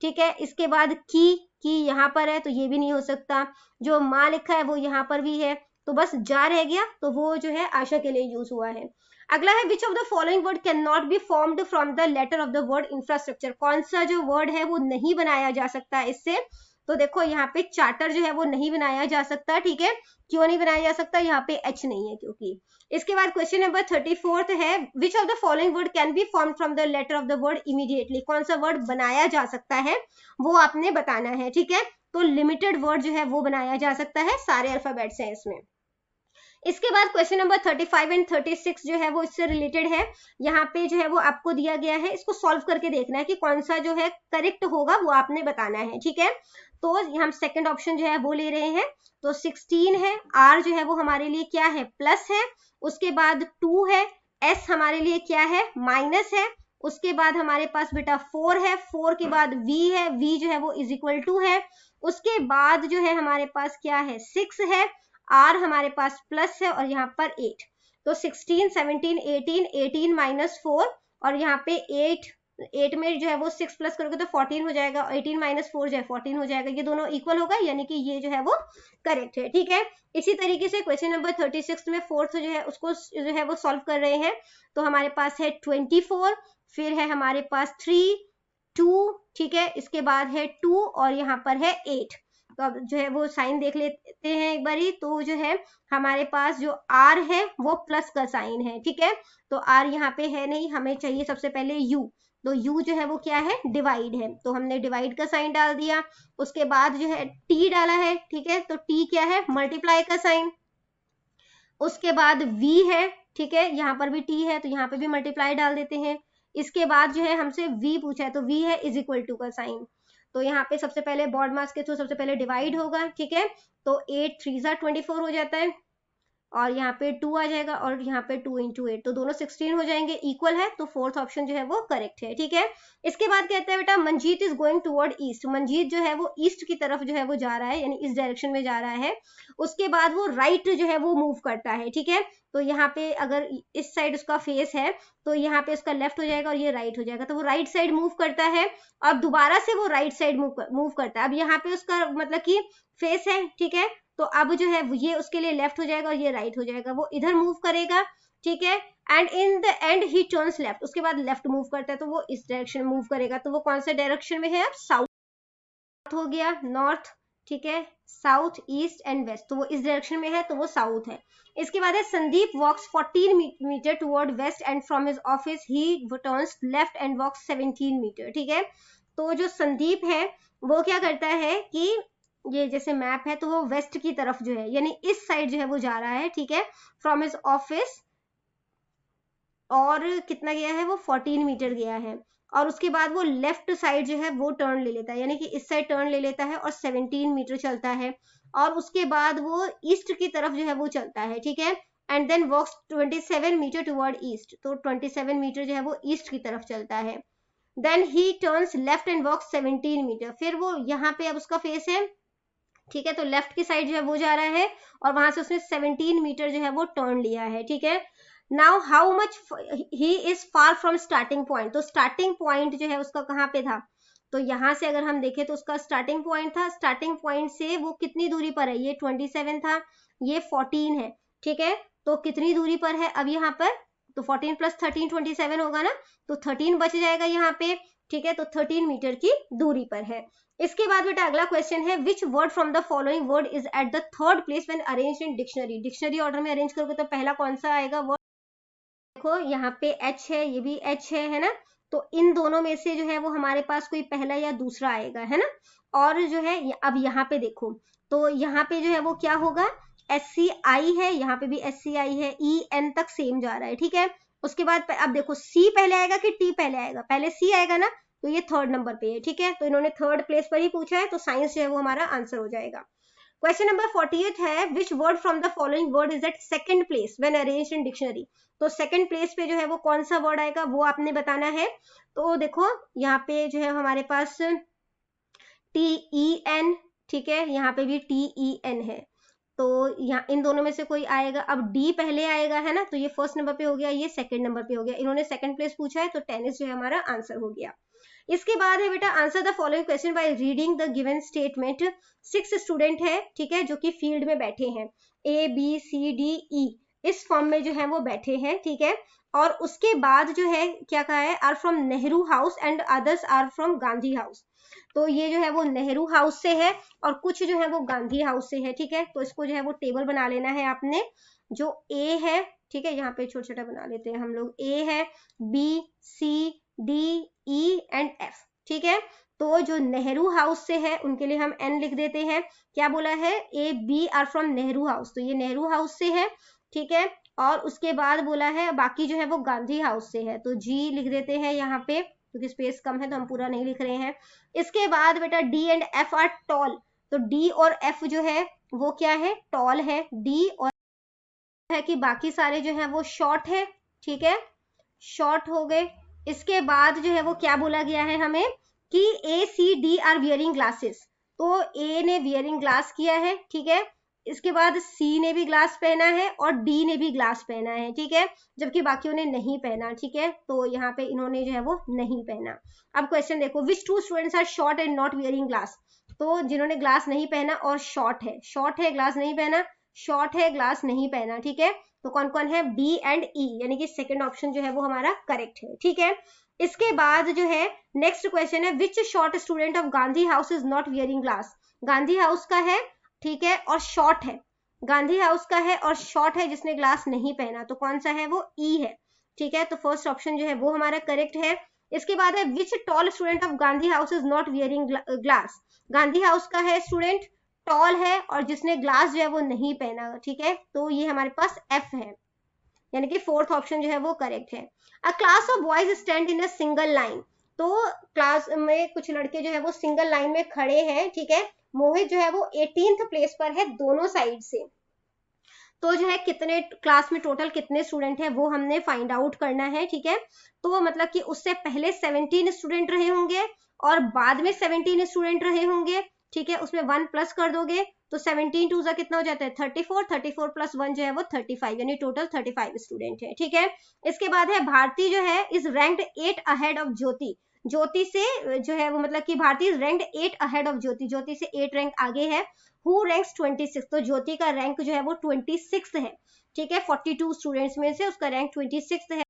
ठीक है। इसके बाद की यहाँ पर है तो ये भी नहीं हो सकता, जो माँ लिखा है वो यहाँ पर भी है, तो बस जा रह गया, तो वो जो है आशा के लिए यूज हुआ है। अगला है which of the following word can not be formed from the letter of the word infrastructure, कौन सा जो वर्ड है वो नहीं बनाया जा सकता इससे, तो देखो यहाँ पे चार्टर जो है वो नहीं बनाया जा सकता, ठीक है। क्यों नहीं बनाया जा सकता, यहाँ पे एच नहीं है क्योंकि। इसके बाद क्वेश्चन नंबर 34 है, which of the following word can be form from the letter of the word immediately, कौन सा वर्ड बनाया जा सकता है वो आपने बताना है, ठीक है। तो लिमिटेड वर्ड जो है वो बनाया जा सकता है, सारे अल्फाबेट्स हैं इसमें। इसके बाद क्वेश्चन नंबर 35 एंड 36 जो है वो इससे रिलेटेड है, यहाँ पे जो है वो आपको दिया गया है, इसको सॉल्व करके देखना है कि कौन सा जो है करेक्ट होगा वो आपने बताना है, ठीक है। तो हम सेकंड ऑप्शन जो है वो ले रहे हैं, तो 16 है, आर जो है वो हमारे लिए क्या है प्लस है, उसके बाद 2 है, एस हमारे लिए क्या है माइनस है, उसके बाद हमारे पास बेटा 4 है, 4 के बाद v है, v जो है वो इज इक्वल टू है, उसके बाद जो है हमारे पास क्या है 6 है, आर हमारे पास प्लस है और यहाँ पर 8, तो 16 17 18 18 माइनस 4 और यहाँ पे 8 में जो है वो 6 प्लस करोगे तो 14 हो जाएगा, 18 माइनस 4 जो है 14 हो जाएगा, ये दोनों इक्वल होगा, यानी कि ये जो है वो करेक्ट है, ठीक है। इसी तरीके से क्वेश्चन नंबर 36 में फोर्थ जो है उसको जो है वो सॉल्व कर रहे हैं, तो हमारे पास है 24, फिर है हमारे पास 3 2, ठीक है, इसके बाद है 2 और यहाँ पर है 8, तो अब जो है वो साइन देख लेते हैं एक बारी, तो जो है हमारे पास जो आर है वो प्लस का साइन है, ठीक है। तो आर यहाँ पे है नहीं, हमें चाहिए सबसे पहले यू, तो यू जो है वो क्या है डिवाइड है, तो हमने डिवाइड का साइन डाल दिया, उसके बाद जो है टी डाला है, ठीक है, तो टी क्या है मल्टीप्लाई का साइन, उसके बाद वी है, ठीक है, यहाँ पर भी टी है तो यहाँ पे भी मल्टीप्लाई डाल देते हैं, इसके बाद जो है हमसे v पूछा है तो v है इज इक्वल टू का साइन, तो यहाँ पे सबसे पहले बॉड मास के थ्रू सबसे पहले डिवाइड होगा, ठीक है, तो 8 3 24 हो जाता है, और यहाँ पे 2 आ जाएगा और यहाँ पे 2 इंटू 8, तो दोनों 16 हो जाएंगे, इक्वल है, तो फोर्थ ऑप्शन जो है वो करेक्ट है। ठीक है, इसके बाद कहते हैं बेटा Manjeet is going toward east, Manjeet जो है वो ईस्ट की तरफ जो है वो जा रहा है, यानी इस डायरेक्शन में जा रहा है। उसके बाद वो राइट जो है वो मूव करता है। ठीक है, तो यहाँ पे अगर इस साइड उसका फेस है तो यहाँ पे उसका लेफ्ट हो जाएगा और ये राइट हो जाएगा, तो वो राइट साइड मूव करता है। अब दोबारा से वो राइट साइड मूव करता है। अब यहाँ पे उसका मतलब कि फेस है। ठीक है, तो अब जो है ये उसके लिए लेफ्ट हो जाएगा और ये राइट हो जाएगा, वो इधर मूव करेगा। ठीक है, and in the and he turns left, उसके बाद लेफ्ट मूव करता है, तो वो इस डायरेक्शन मूव करेगा। तो वो कौन सा डायरेक्शन में है? अब साउथ हो गया, नॉर्थ, ठीक है, साउथ, ईस्ट एंड वेस्ट, तो वो इस डायरेक्शन में है, तो वो साउथ है। इसके बाद है Sandeep walks 14 metre toward west and from his office he turns left and walks 17 metre. ठीक है, तो जो संदीप है वो क्या करता है कि ये जैसे मैप है तो वो वेस्ट की तरफ जो है, यानी इस साइड जो है वो जा रहा है। ठीक है, फ्रॉम हिज ऑफिस, और कितना गया है वो? 14 मीटर गया है। और उसके बाद वो लेफ्ट साइड जो है वो टर्न ले लेता है, यानी कि इस साइड टर्न ले लेता है और 17 मीटर चलता है। और उसके बाद वो ईस्ट की तरफ जो है वो चलता है। ठीक है, and then walks 27 metre toward east, तो 27 मीटर जो है वो ईस्ट की तरफ चलता है। Then he turns left and walks 17 metre, फिर वो यहाँ पे अब उसका फेस है। ठीक है, तो लेफ्ट की साइड जो है वो जा रहा है और वहां से उसने 17 मीटर जो है वो टर्न लिया है। ठीक है, now how much he is far from starting point, तो स्टार्टिंग पॉइंट जो है उसका कहाँ पे था? तो यहाँ से अगर हम देखें तो उसका स्टार्टिंग पॉइंट था, स्टार्टिंग पॉइंट से वो कितनी दूरी पर है? ये 27 था, ये 14 है। ठीक है, तो कितनी दूरी पर है अब यहाँ पर? तो 14 प्लस 13 27 होगा ना, तो 13 बच जाएगा यहाँ पे। ठीक है, तो 13 मीटर की दूरी पर है। इसके बाद बेटा अगला क्वेश्चन है, which word from the following word is at the third place when arranged in dictionary, dictionary order में अरेंज करोगे तो पहला कौन सा आएगा वर्ड? देखो यहाँ पे एच है, ये भी एच है ना, तो इन दोनों में से जो है वो हमारे पास कोई पहला या दूसरा आएगा, है ना। और जो है अब यहाँ पे देखो, तो यहाँ पे जो है वो क्या होगा? SCI है, यहाँ पे भी SCI है, EN तक सेम जा रहा है। ठीक है, उसके बाद अब देखो C पहले आएगा कि T पहले आएगा? पहले C आएगा ना, तो ये थर्ड नंबर पे है। ठीक है, तो इन्होंने थर्ड प्लेस पर ही पूछा है, तो साइंस जो है वो हमारा आंसर हो जाएगा। क्वेश्चन नंबर 48 है, which word from the following word is at second place when arranged in dictionary, तो सेकंड प्लेस पे जो है वो कौन सा वर्ड आएगा वो आपने बताना है। तो देखो यहाँ पे जो है हमारे पास TEN, ठीक है, यहाँ पे भी TEN है, तो यहाँ इन दोनों में से कोई आएगा। अब D पहले आएगा, है ना, तो ये फर्स्ट नंबर पे हो गया, ये सेकंड नंबर पे हो गया, इन्होंने सेकंड प्लेस पूछा है, तो टेनिस जो है हमारा आंसर हो गया। इसके बाद है बेटा answer the following question by reading the given statement. 6 student है, ठीक है, जो कि फील्ड में बैठे हैं, ABCDE इस फॉर्म में जो है वो बैठे हैं। ठीक है, और उसके बाद जो है क्या कहा है? Are from Nehru house and others are from Gandhi house, तो ये जो है वो नेहरू हाउस से है और कुछ जो है वो गांधी हाउस से है। ठीक है, तो इसको जो है वो टेबल बना लेना है आपने। जो A है, ठीक है, यहाँ पे छोटा छोटा बना लेते हैं हम लोग, A है, BCDE एंड F। ठीक है, तो जो नेहरू हाउस से है उनके लिए हम N लिख देते हैं। क्या बोला है? AB are from Nehru house, तो ये नेहरू हाउस से है। ठीक है, और उसके बाद बोला है बाकी जो है वो गांधी हाउस से है, तो G लिख देते हैं यहाँ पे, क्योंकि स्पेस कम है तो हम पूरा नहीं लिख रहे हैं। इसके बाद बेटा D and F are tall, तो D और F जो है वो क्या है? टॉल है। D और है कि बाकी सारे जो है वो शॉर्ट है। ठीक है, शॉर्ट हो गए। इसके बाद जो है वो क्या बोला गया है हमें कि ACD आर वियरिंग ग्लासेस, तो A ने वियरिंग ग्लास किया है। ठीक है, इसके बाद C ने भी ग्लास पहना है और D ने भी ग्लास पहना है। ठीक है, जबकि बाकियों ने नहीं पहना। ठीक है, तो यहाँ पे इन्होंने जो है वो नहीं पहना। अब क्वेश्चन देखो, which 2 students are short and not wearing glass, तो जिन्होंने ग्लास नहीं पहना और शॉर्ट है, शॉर्ट है ग्लास नहीं पहना, शॉर्ट है ग्लास नहीं पहना। ठीक है, तो कौन कौन है? B एंड E, यानी कि सेकंड ऑप्शन जो है वो हमारा करेक्ट है। ठीक है, इसके बाद जो है नेक्स्ट क्वेश्चन है, which short student of Gandhi house is not wearing glass, Gandhi house का है, ठीक है, और शॉर्ट है, गांधी हाउस का है और शॉर्ट है जिसने ग्लास नहीं पहना, तो कौन सा है? वो E है। ठीक है, तो फर्स्ट ऑप्शन जो है वो हमारा करेक्ट है। इसके बाद है, which tall student of Gandhi house is not wearing glass, Gandhi house का है स्टूडेंट, टॉल है और जिसने ग्लास जो है वो नहीं पहना। ठीक है, तो ये हमारे पास F है, यानी कि फोर्थ ऑप्शन जो है वो करेक्ट है। अ class of boys stand in a single line, तो क्लास में कुछ लड़के जो है वो सिंगल लाइन में खड़े हैं। ठीक है, मोहित जो है वो 18th प्लेस पर है दोनों साइड से, तो जो है कितने क्लास में टोटल कितने स्टूडेंट है वो हमने फाइंड आउट करना है, ठीक है। तो मतलब कि उससे पहले 17 स्टूडेंट रहे होंगे और बाद में 17 स्टूडेंट रहे होंगे, ठीक है। उसमें 1 प्लस कर दोगे तो 17 टू ज़ा कितना हो जाता है 34, 34 प्लस 1 जो है वो 35, यानी टोटल 35 स्टूडेंट है, ठीक है। इसके बाद है भारती जो है is ranked 8 ahead of Jyoti. Jyoti से जो है वो मतलब कि Bharti is ranked 8 ahead of Jyoti, Jyoti से 8 रैंक आगे है। हु रैंक्स 26, तो ज्योति का रैंक जो है वो 26 है, ठीक है। 42 स्टूडेंट्स में से उसका रैंक 26 है।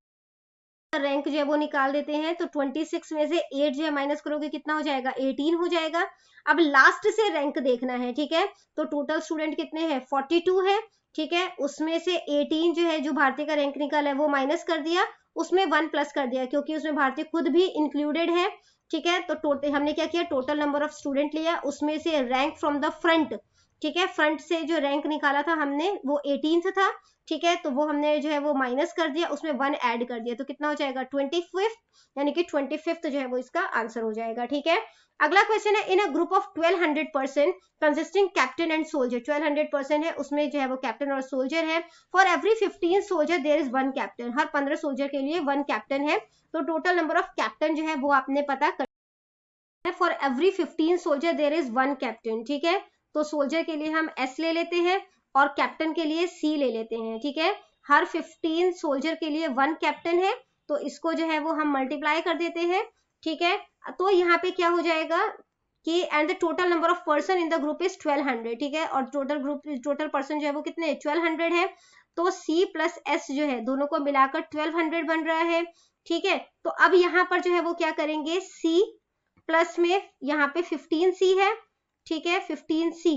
रैंक जो है वो निकाल देते हैं, तो 26 में से 8 जो है माइनस करोगे कितना हो जाएगा 18 हो जाएगा। अब लास्ट से रैंक देखना है, ठीक है। तो टोटल स्टूडेंट कितने हैं 42 है, ठीक है। उसमें से 18 जो है जो भारतीय का रैंक निकाला है वो माइनस कर दिया, उसमें 1 प्लस कर दिया क्योंकि उसमें भारतीय खुद भी इंक्लूडेड है, ठीक है। तो टोटल हमने क्या किया, टोटल नंबर ऑफ स्टूडेंट लिया, उसमें से रैंक फ्रॉम द फ्रंट, ठीक है। फ्रंट से जो रैंक निकाला था हमने वो 18th था, ठीक है। तो वो हमने जो है वो माइनस कर दिया, उसमें 1 ऐड कर दिया, तो कितना हो जाएगा 25, यानी कि 25 जो है वो इसका आंसर हो जाएगा, ठीक है। अगला क्वेश्चन है, in a group of 1200 person consisting captain and soldier, 1200 person है उसमें जो है वो कैप्टन और सोल्जर है। For every 15 soldier there is 1 captain, हर 15 सोल्जर के लिए 1 कैप्टन है। तो टोटल नंबर ऑफ कैप्टन जो है वो आपने पता कर, for every 15 soldier there is 1 captain, ठीक है। तो सोल्जर के लिए हम एस ले लेते हैं और कैप्टन के लिए सी ले लेते हैं, ठीक है। हर 15 सोल्जर के लिए 1 कैप्टन है, तो इसको जो है वो हम मल्टीप्लाई कर देते हैं, ठीक है। तो यहाँ पे क्या हो जाएगा कि and the total number of person in the group is 1200, ठीक है। और टोटल पर्सन जो है वो कितने 1200 है। तो सी प्लस एस जो है दोनों को मिलाकर 1200 बन रहा है, ठीक है। तो अब यहाँ पर जो है वो क्या करेंगे, सी प्लस में यहाँ पे 15C है, ठीक है 15C।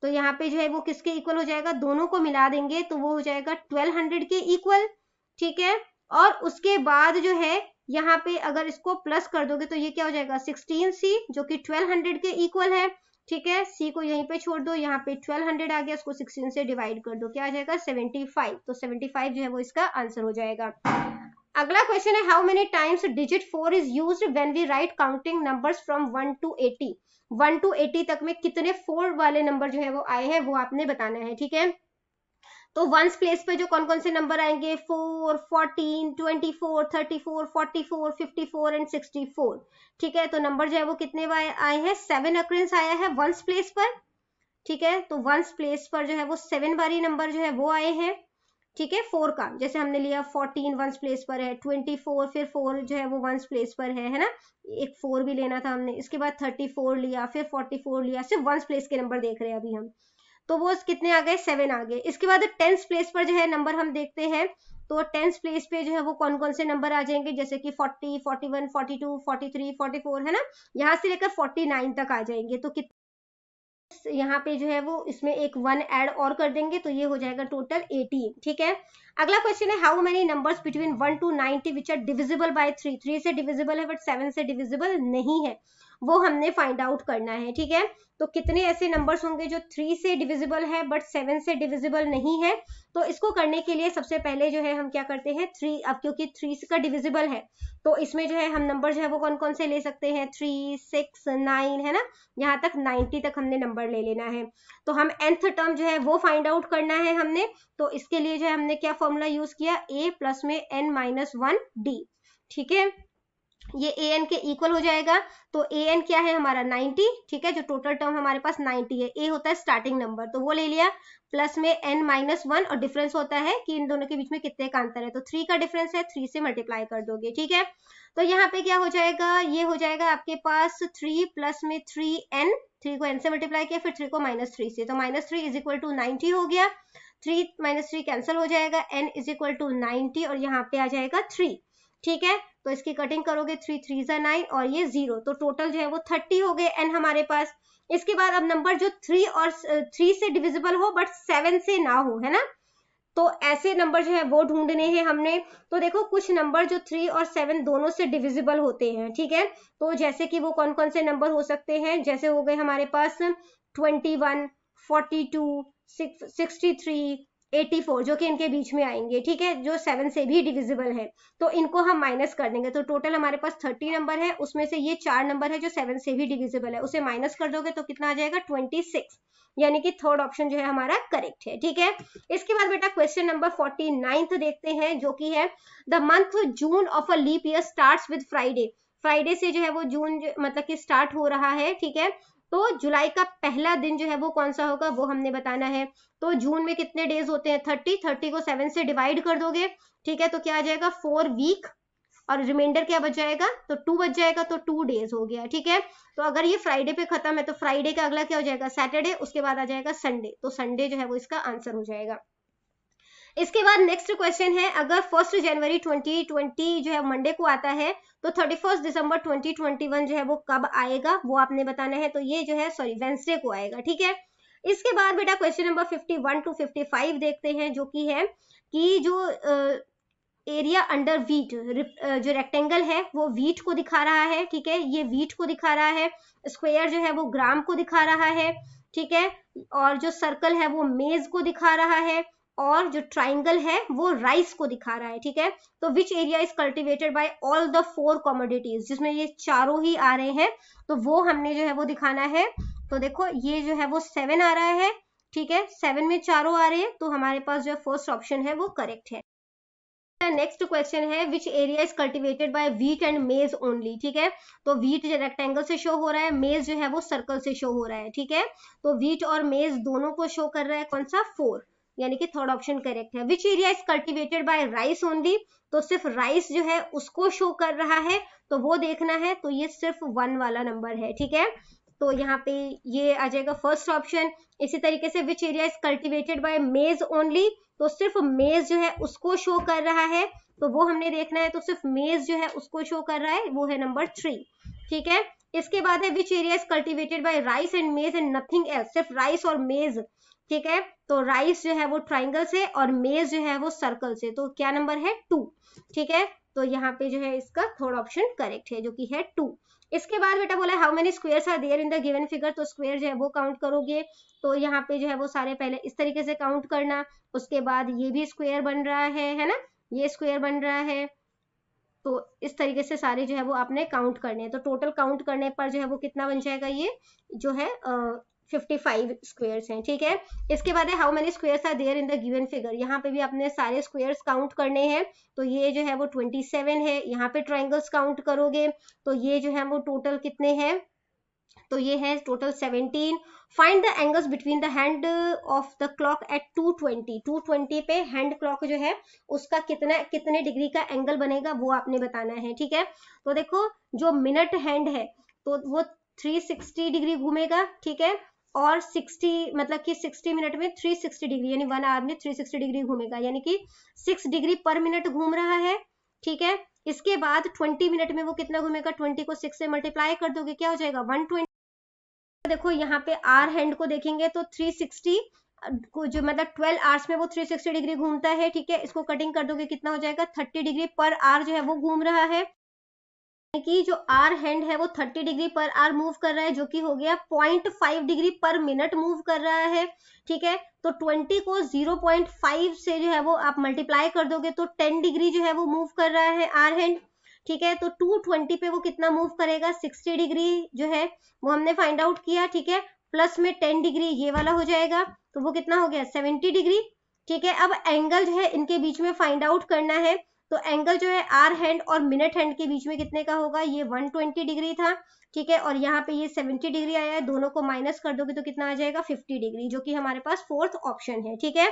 तो यहाँ पे जो है वो किसके इक्वल हो जाएगा, दोनों को मिला देंगे तो वो हो जाएगा 1200 के इक्वल, ठीक है। और उसके बाद जो है यहाँ पे अगर इसको प्लस कर दोगे तो ये क्या हो जाएगा 16C जो कि 1200 के इक्वल है, ठीक है। C को यहीं पे छोड़ दो, यहाँ पे 1200 आ गया, उसको 16 से डिवाइड कर दो, क्या आ जाएगा 75। तो 75 जो है वो इसका आंसर हो जाएगा। अगला क्वेश्चन है, how many times digit 4 is used when we write counting numbers from 1 to 80, 1 to 80 तक में कितने 4 वाले नंबर जो है वो आए हैं वो आपने बताना है, ठीक है। तो वंस प्लेस पे जो कौन कौन से नंबर आएंगे 4, 14, 24, 34, 44, 54 एंड 64, ठीक है। तो नंबर जो है वो कितने आए हैं 7 अक्रेंस आया है वंस प्लेस पर, ठीक है। तो वंस प्लेस पर जो है वो 7 बारी नंबर जो है वो आए हैं, ठीक है। 4 का जैसे हमने लिया 14 वंस प्लेस पर है, 24 फिर 4 जो है वो वंस प्लेस पर है ना, एक 4 भी लेना था हमने। इसके बाद 34 लिया, फिर 44 लिया, सिर्फ वंस प्लेस के नंबर देख रहे हैं अभी हम। तो वो कितने आ गए 7 आ गए। इसके बाद 10th प्लेस पर जो है नंबर हम देखते हैं, तो 10th प्लेस पे जो है वो कौन कौन से नंबर आ जाएंगे, जैसे कि 40, 41, 42, 43, 44 है ना, यहाँ से लेकर 49 तक आ जाएंगे। तो यहाँ पे जो है वो इसमें एक 1 ऐड और कर देंगे तो ये हो जाएगा टोटल 18, ठीक है। अगला क्वेश्चन है, how many numbers between 1 to 90 which are divisible by 3, 3 से डिविजिबल है बट 7 से डिविजिबल नहीं है, वो हमने फाइंड आउट करना है, ठीक है। तो कितने ऐसे नंबर्स होंगे जो 3 से डिविजिबल है बट 7 से डिविजिबल नहीं है। तो इसको करने के लिए सबसे पहले जो है हम क्या करते हैं 3, अब क्योंकि 3 का डिविजिबल है तो इसमें जो है हम नंबर जो है वो कौन कौन से ले सकते हैं 3, 6, 9 है ना, यहाँ तक 90 तक हमने नंबर ले लेना है। तो हम nth टर्म जो है वो फाइंड आउट करना है हमने, तो इसके लिए जो है हमने क्या फॉर्मूला यूज किया, a प्लस में n-1d, ठीक है। ये an के इक्वल हो जाएगा, तो an क्या है हमारा 90, ठीक है। जो टोटल टर्म हमारे पास 90 है, a होता है स्टार्टिंग नंबर तो वो ले लिया, प्लस में n-1 और डिफरेंस होता है कि इन दोनों के बीच में कितने का अंतर है, तो 3 का डिफरेंस है, 3 से मल्टीप्लाई कर दोगे, ठीक है। तो यहाँ पे क्या हो जाएगा, ये हो जाएगा आपके पास 3 प्लस में 3n, 3 को n से मल्टीप्लाई किया, फिर 3 को -3 से, तो -3 इज इक्वल टू 90 हो गया, 3 -3 कैंसिल हो जाएगा, n इज इक्वल टू 90 और यहाँ पे आ जाएगा 3, ठीक है। तो इसकी कटिंग करोगे 3 3 जा 9 और ये 0, तो टोटल जो है वो 30 हो गए n हमारे पास। इसके बाद अब नंबर जो 3 से डिविजिबल हो बट 7 से ना हो, है ना, तो ऐसे नंबर जो है वो ढूंढने हैं हमने। तो देखो कुछ नंबर जो 3 और 7 दोनों से डिविजिबल होते हैं, ठीक है। तो जैसे कि वो कौन कौन से नंबर हो सकते हैं, जैसे हो गए हमारे पास 21, 42, 63, 84 जो कि इनके बीच में आएंगे, ठीक है, जो 7 से भी डिविजिबल है, तो इनको हम माइनस कर देंगे। तो टोटल हमारे पास 30 नंबर है, उसमें से ये 4 नंबर है जो 7 से भी डिविजिबल है, उसे माइनस कर दोगे तो कितना आ जाएगा 26, यानी कि थर्ड ऑप्शन जो है हमारा करेक्ट है, ठीक है। इसके बाद बेटा क्वेश्चन नंबर 49 देखते हैं, जो कि है the month June of a leap year starts with Friday. Friday से जो है वो जून मतलब कि स्टार्ट हो रहा है, ठीक है। तो जुलाई का पहला दिन जो है वो कौन सा होगा वो हमने बताना है। तो जून में कितने डेज होते हैं 30 को 7 से डिवाइड कर दोगे, ठीक है, तो क्या आ जाएगा 4 वीक, और रिमाइंडर क्या बच जाएगा तो 2 बच जाएगा, तो 2 डेज हो गया, ठीक है। तो अगर ये फ्राइडे पे खत्म है तो फ्राइडे का अगला क्या हो जाएगा सैटरडे, उसके बाद आ जाएगा संडे, तो संडे जो है वो इसका आंसर हो जाएगा। इसके बाद नेक्स्ट क्वेश्चन है, अगर 1 जनवरी 2020 जो है मंडे को आता है तो 31 दिसंबर 2021 जो है वो कब आएगा वो आपने बताना है। तो ये जो है सॉरी वेंसडे को आएगा, ठीक है। इसके बाद बेटा क्वेश्चन नंबर 51 to 55 देखते हैं, जो कि है कि जो एरिया अंडर वीट, जो रेक्टेंगल है वो वीट को दिखा रहा है, ठीक है, ये वीट को दिखा रहा है, स्क्वायर जो है वो ग्राम को दिखा रहा है, ठीक है, और जो सर्कल है वो मेज को दिखा रहा है, और जो ट्राइंगल है वो राइस को दिखा रहा है, ठीक है। तो which area is cultivated by all the 4 commodities, जिसमें ये चारों ही आ रहे हैं, तो वो हमने जो है वो दिखाना है। तो देखो ये जो है वो 7 आ रहा है, ठीक है, 7 में चारों आ रहे हैं, तो हमारे पास जो फर्स्ट ऑप्शन है वो करेक्ट है। नेक्स्ट क्वेश्चन है which area is cultivated by wheat and मेज ओनली, ठीक है। तो व्हीट रेक्टेंगल से शो हो रहा है, मेज जो है वो सर्कल से शो हो रहा है, ठीक है। तो व्हीट और मेज दोनों को शो कर रहा है कौन सा 4, यानी कि थर्ड ऑप्शन करेक्ट है। Which area is cultivated by rice only, तो सिर्फ राइस जो है उसको शो कर रहा है, तो वो देखना है, तो ये सिर्फ 1 वाला नंबर है, ठीक है। तो यहाँ पे ये आ जाएगा फर्स्ट ऑप्शन। इसी तरीके से which area is cultivated by मेज ओनली, तो सिर्फ मेज जो है उसको शो कर रहा है, तो वो हमने देखना है, तो सिर्फ मेज जो है उसको शो कर रहा है, वो है नंबर 3, ठीक है। इसके बाद है which area is cultivated by rice and मेज एंड नथिंग एल्स, सिर्फ राइस और मेज, ठीक है। तो राइस जो है वो ट्राइंगल से और मेज जो है वो सर्कल से, तो क्या नंबर है 2, ठीक है। तो यहाँ पे जो है इसका थर्ड ऑप्शन करेक्ट है, जो कि है 2। इसके बाद बेटा बोला how many squares are there in the given figure, तो स्क्वायर जो है वो काउंट करोगे, तो यहाँ पे जो है वो सारे पहले इस तरीके से काउंट करना, उसके बाद ये भी स्क्वायर बन रहा है ना, ये स्क्वायर बन रहा है, तो इस तरीके से सारे जो है वो आपने काउंट करने हैं। तो टोटल काउंट करने पर जो है वो कितना बन जाएगा, ये जो है 55 स्क्वायर्स हैं, ठीक है। इसके बाद है how many squares are there in the given figure, यहाँ पे भी अपने सारे स्क्वायर्स काउंट करने हैं, तो ये जो है वो 27 है। यहाँ पे ट्राइंगल्स काउंट करोगे तो ये जो है वो टोटल कितने हैं, तो ये है total 17। Find the angles between the hand of the clock at 220, 220 पे हैंड क्लॉक जो है उसका कितने डिग्री का एंगल बनेगा वो आपने बताना है, ठीक है। तो देखो जो मिनट हैंड है तो वो 360 डिग्री घूमेगा, ठीक है, और 60 मतलब कि 60 मिनट में 360 डिग्री, यानी 1 आवर में 360 डिग्री घूमेगा, यानी कि 6 डिग्री पर मिनट घूम रहा है, ठीक है। इसके बाद 20 मिनट में वो कितना घूमेगा, 20 को 6 से मल्टीप्लाई कर दोगे क्या हो जाएगा 120। देखो यहाँ पे आर हैंड को देखेंगे तो 360 जो मतलब 12 आवर्स में वो 360 डिग्री घूमता है, ठीक है। इसको कटिंग कर दोगे कितना हो जाएगा 30 डिग्री पर आवर जो है वो घूम रहा है, कि जो आर हैंड है वो 30 डिग्री पर आवर मूव कर रहा है, जो कि हो गया 0.5 डिग्री पर मिनट मूव कर रहा है, ठीक है। तो 20 को 0.5 से जो है वो आप मल्टीप्लाई कर दोगे तो 10 डिग्री जो है वो मूव कर रहा है आर हैंड, ठीक है। तो 220 पे वो कितना मूव करेगा 60 डिग्री जो है वो हमने फाइंड आउट किया, ठीक है। प्लस में 10 डिग्री ये वाला हो जाएगा, तो वो कितना हो गया 70 डिग्री, ठीक है। अब एंगल जो है इनके बीच में फाइंड आउट करना है, तो एंगल जो है आर हैंड और मिनट हैंड के बीच में कितने का होगा, ये 120 डिग्री था, ठीक है, और यहाँ पे ये 70 डिग्री आया है, दोनों को माइनस कर दोगे तो कितना आ जाएगा 50 डिग्री, जो कि हमारे पास फोर्थ ऑप्शन है, ठीक है।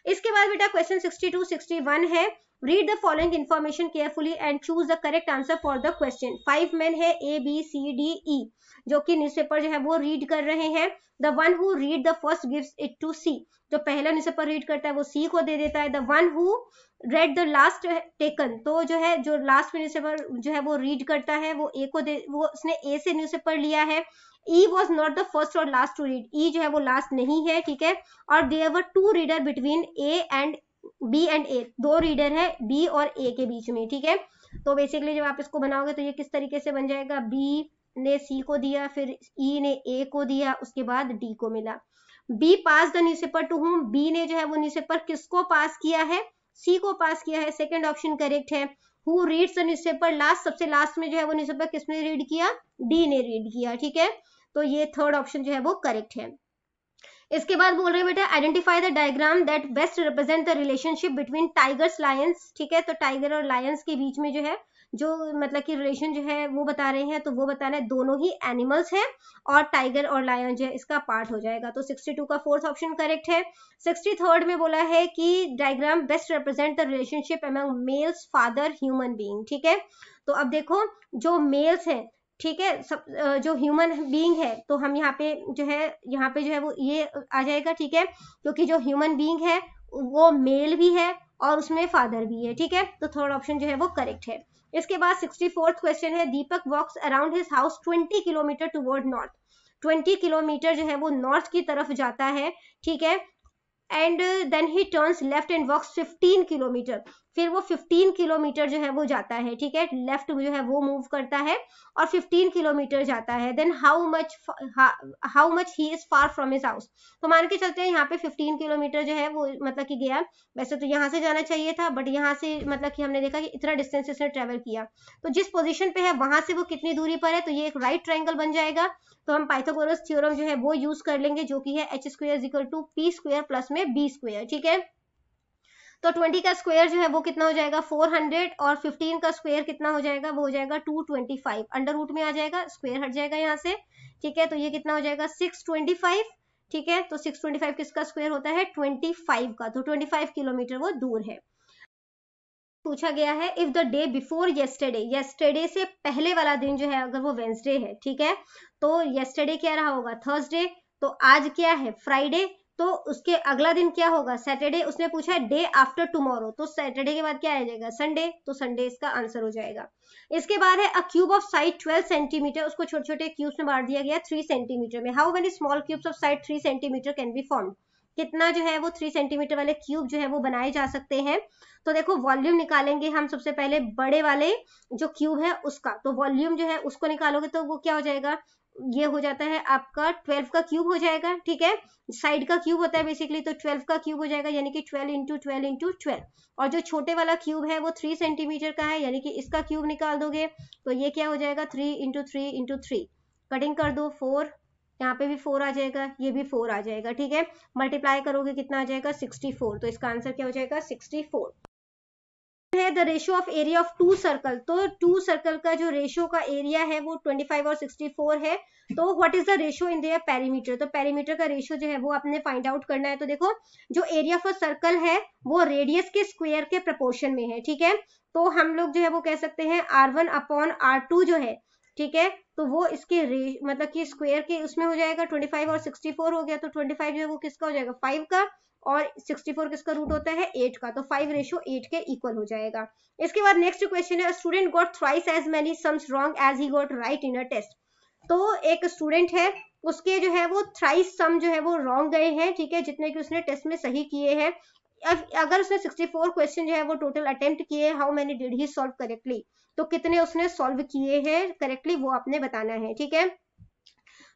इसके बाद बेटा क्वेश्चन 62 61 है, read the following information carefully and choose the correct answer for the question. 5 main है ABCDE जो कि न्यूज़पेपर जो है वो रीड कर रहे हैं। The one who read the first gives it to C, जो पहला न्यूज़पेपर रीड करता है वो C को दे देता है। The one who read the last taken, तो जो है जो लास्ट में न्यूज़पेपर जो है वो रीड करता है वो A को दे, वो उसने A से न्यूज़पेपर लिया है। E was not the first और last to read, E जो है वो लास्ट नहीं है, ठीक है। और there were 2 reader between A and B and A, 2 reader है B और A के बीच में, ठीक है। तो बेसिकली जब आप इसको बनाओगे तो ये किस तरीके से बन जाएगा, B ने C को दिया, फिर E ने A को दिया, उसके बाद D को मिला। B pass the newspaper to whom, B ने जो है वो न्यूज़पेपर किसको पास किया है, सी को पास किया है, सेकंड ऑप्शन करेक्ट है। Who reads the newspaper last, सबसे लास्ट में जो है वो न्यूज़पेपर किसने रीड किया, डी ने रीड किया, ठीक है। तो ये थर्ड ऑप्शन जो है वो करेक्ट है। इसके बाद बोल रहे हैं बेटा identify the diagram that best represent the relationship between tigers Lions, ठीक है। तो टाइगर और लायंस के बीच में जो है जो मतलब कि रिलेशन जो है वो बता रहे हैं, तो वो बताना है दोनों ही एनिमल्स हैं और टाइगर और लायन जो है इसका पार्ट हो जाएगा। तो 62 का फोर्थ ऑप्शन करेक्ट है। 63rd में बोला है कि diagram best represent the relationship among males father human being, ठीक है। तो अब देखो जो मेल्स हैं, ठीक है, सब जो ह्यूमन बीइंग है, तो हम यहाँ पे जो है वो ये आ जाएगा, ठीक है, क्योंकि जो ह्यूमन बीइंग है वो मेल भी है और उसमें फादर भी है, ठीक है। तो थर्ड ऑप्शन जो है वो करेक्ट है। इसके बाद 64th क्वेश्चन है Deepak walks around his house 20 kilometer toward north, 20 kilometer जो है वो नॉर्थ की तरफ जाता है, ठीक है। And then he turns left and walks 15 kilometre, फिर वो 15 किलोमीटर जो है वो जाता है, ठीक है, लेफ्ट जो है वो मूव करता है और 15 किलोमीटर जाता है। Then how much he is far from his house, तो मान के चलते हैं यहाँ पे 15 किलोमीटर जो है वो मतलब कि गया, वैसे तो यहाँ से जाना चाहिए था बट यहाँ से मतलब कि हमने देखा कि इतना डिस्टेंस इसने ट्रेवल किया, तो जिस पोजीशन पे है वहां से वो कितनी दूरी पर है, तो ये एक राइट ट्रायंगल बन जाएगा। तो हम पाइथागोरस थ्योरम जो है वो यूज कर लेंगे, जो कि है h² = p² प्लस में b², ठीक है। तो 20 का स्क्वायर जो है वो कितना हो जाएगा 400 और 15 का स्क्वायर कितना हो जाएगा, वो हो जाएगा 225, अंडर रूट में आ जाएगा, स्क्वायर हट जाएगा यहाँ से, ठीक है। तो ये कितना हो जाएगा 625, ठीक है। तो 625 किसका स्क्वायर होता है 25 का, तो 25 किलोमीटर वो दूर है। पूछा गया है if the day before yesterday, yesterday से पहले वाला दिन जो है अगर वो वेंसडे है, ठीक है, तो येस्टरडे क्या रहा होगा थर्सडे, तो आज क्या है फ्राइडे, तो उसके अगला दिन क्या होगा सैटरडे। उसने पूछा है डे आफ्टर टुमारो, तो सैटरडे के बाद क्या आ जाएगा संडे, तो संडे इसका आंसर हो जाएगा। इसके बाद है अ क्यूब ऑफ साइड 12 सेंटीमीटर, उसको छोटे छोटे क्यूब्स में बांट दिया गया 3 सेंटीमीटर में। How many small cubes of side 3 centimetre can be formed, कितना जो है वो 3 सेंटीमीटर वाले क्यूब जो है वो बनाए जा सकते हैं। तो देखो वॉल्यूम निकालेंगे हम सबसे पहले बड़े वाले जो क्यूब है उसका, तो वॉल्यूम जो है उसको निकालोगे तो वो क्या हो जाएगा, ये हो जाता है आपका 12 का क्यूब हो जाएगा, ठीक है। साइड का क्यूब होता है बेसिकली, तो 12 का क्यूब हो जाएगा यानी कि 12 इंटू 12 इंटू 12, और जो छोटे वाला क्यूब है वो 3 सेंटीमीटर का है यानी कि इसका क्यूब निकाल दोगे तो ये क्या हो जाएगा 3 इंटू 3 इंटू 3, कटिंग कर दो 4, यहाँ पे भी 4 आ जाएगा, ये भी 4 आ जाएगा, ठीक है। मल्टीप्लाई करोगे कितना आ जाएगा 64, तो इसका आंसर क्या हो जाएगा 64 है। The ratio of area of 2 circle, तो 2 सर्कल का जो रेशियो का एरिया है वो 25 और 64 है। तो what is the ratio in their perimeter, तो पेरीमीटर का रेशियो जो है वो आपने फाइंड आउट करना है। तो देखो जो एरिया ऑफ अ सर्कल है वो रेडियस के स्क्वायर के प्रोपोर्शन में है, ठीक है। तो हम लोग जो है वो कह सकते हैं R1/R2 जो है, ठीक है, तो वो इसके मतलब कि स्क्वायर के उसमें हो जाएगा 25 और 64 हो गया, तो 25 जो है वो किसका हो जाएगा 5 का और 64 किसका रूट होता है 8 का, तो 5:8 के इक्वल हो जाएगा। इसके बाद नेक्स्ट क्वेश्चन है student got thrice as many sums wrong as he got right in a test, तो एक स्टूडेंट है उसके जो है वो थ्राइस सम जो है वो रॉन्ग गए हैं, ठीक है, जितने कि उसने टेस्ट में सही किए हैं। अगर उसने 64 क्वेश्चन जो है वो टोटल अटेम्प्ट किए, how many did he solve correctly, तो कितने उसने सॉल्व किए हैं करेक्टली वो आपने बताना है, ठीक है।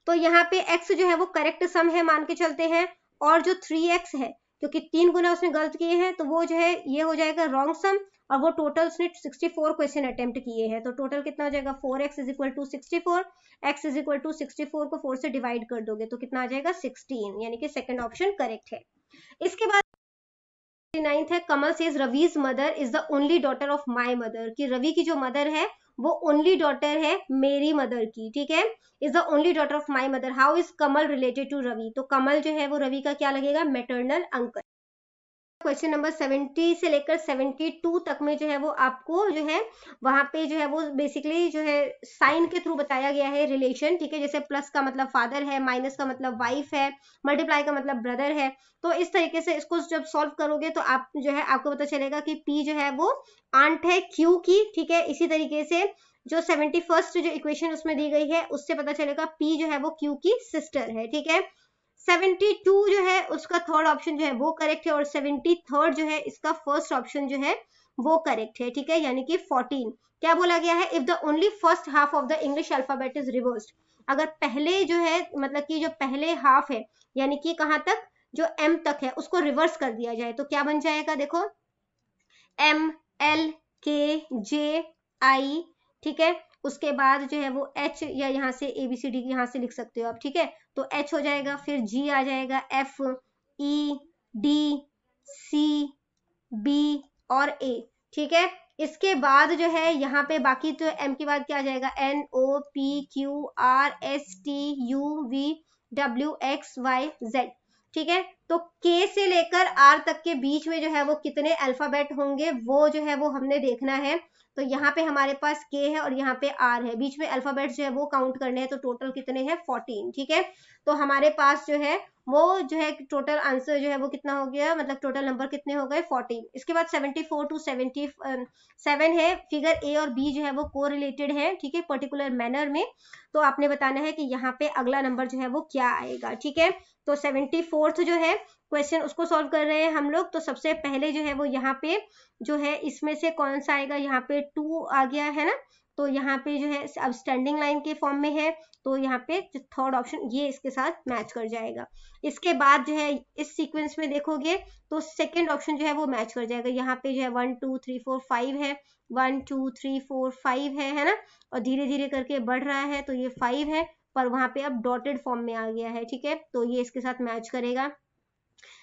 तो यहाँ पे x जो है वो करेक्ट सम है मान के चलते हैं, और जो 3x है क्योंकि 3 गुना उसने गलत किए हैं तो वो जो है ये हो जाएगा रॉन्ग सम, और वो टोटल उसने 64 क्वेश्चन अटेम्प्ट किए हैं, तो टोटल कितना हो जाएगा 4x = 64, x = 64 को 4 से डिवाइड कर दोगे तो कितना आ जाएगा 16, यानी कि सेकंड ऑप्शन करेक्ट है। इसके बाद 9th है Kamal says Ravi's mother is the only daughter of my mother, कि रवि की जो मदर है वो ओनली डॉटर है मेरी मदर की, ठीक है, is the only daughter of my mother. How is Kamal related to Ravi, तो कमल जो है वो रवि का क्या लगेगा मैटरनल अंकल। क्वेश्चन नंबर 70 से लेकर 72 तक में जो है वो आपको जो है वहां पे जो है वो बेसिकली जो है साइन के थ्रू बताया गया है रिलेशन, ठीक है, जैसे प्लस का मतलब फादर है, माइनस का मतलब वाइफ है, मल्टीप्लाई का मतलब ब्रदर है। तो इस तरीके से इसको जब सॉल्व करोगे तो आप जो है आपको पता चलेगा कि पी जो है वो आंट है क्यू की, ठीक है। इसी तरीके से जो 71st जो इक्वेशन उसमें दी गई है उससे पता चलेगा पी जो है वो क्यू की सिस्टर है, ठीक है। 72 जो है उसका थर्ड ऑप्शन जो है वो करेक्ट है, और 73rd जो है इसका फर्स्ट ऑप्शन जो है वो करेक्ट है, ठीक है, यानी कि 14 क्या बोला गया है, if the only first half of the English alphabet is reversed, अगर पहले जो है मतलब कि जो पहले हाफ है यानी कि कहां तक, जो एम तक है उसको रिवर्स कर दिया जाए तो क्या बन जाएगा, देखो एम एल के जे आई, ठीक है, उसके बाद जो है वो एच, या यहाँ से ABCD यहाँ से लिख सकते हो आप, ठीक है, तो एच हो जाएगा, फिर जी आ जाएगा, F E D C B और ए, ठीक है। इसके बाद जो है यहाँ पे बाकी तो एम के बाद क्या आ जाएगा, N O P Q R S T U V W X Y Z, ठीक है। तो के से लेकर आर तक के बीच में जो है वो कितने अल्फाबेट होंगे वो जो है वो हमने देखना है। तो यहाँ पे हमारे पास के है और यहाँ पे आर है, बीच में अल्फाबेट जो है वो काउंट करने हैं, तो टोटल कितने हैं 14, ठीक है। तो हमारे पास जो है वो जो है टोटल आंसर जो है वो कितना हो गया, मतलब टोटल नंबर कितने हो गए 14। इसके बाद 74 टू 77 है, फिगर ए और बी जो है वो को रिलेटेड है, ठीक है, पर्टिकुलर मैनर में। तो आपने बताना है कि यहाँ पे अगला नंबर जो है वो क्या आएगा, ठीक है। तो 74th जो है क्वेश्चन उसको सॉल्व कर रहे हैं हम लोग। तो सबसे पहले जो है वो यहाँ पे जो है इसमें से कौन सा आएगा, यहाँ पे 2 आ गया है ना, तो यहाँ पे जो है अब स्टैंडिंग लाइन के फॉर्म में है, तो यहाँ पे थर्ड ऑप्शन ये इसके साथ मैच कर जाएगा। इसके बाद जो है इस सीक्वेंस में देखोगे तो सेकंड ऑप्शन जो है वो मैच कर जाएगा, यहाँ पे जो है 1 2 3 4 5 है, 1 2 3 4 5 है ना, और धीरे धीरे करके बढ़ रहा है, तो ये 5 है, पर वहां पे अब डॉटेड फॉर्म में आ गया है, ठीक है, तो ये इसके साथ मैच करेगा।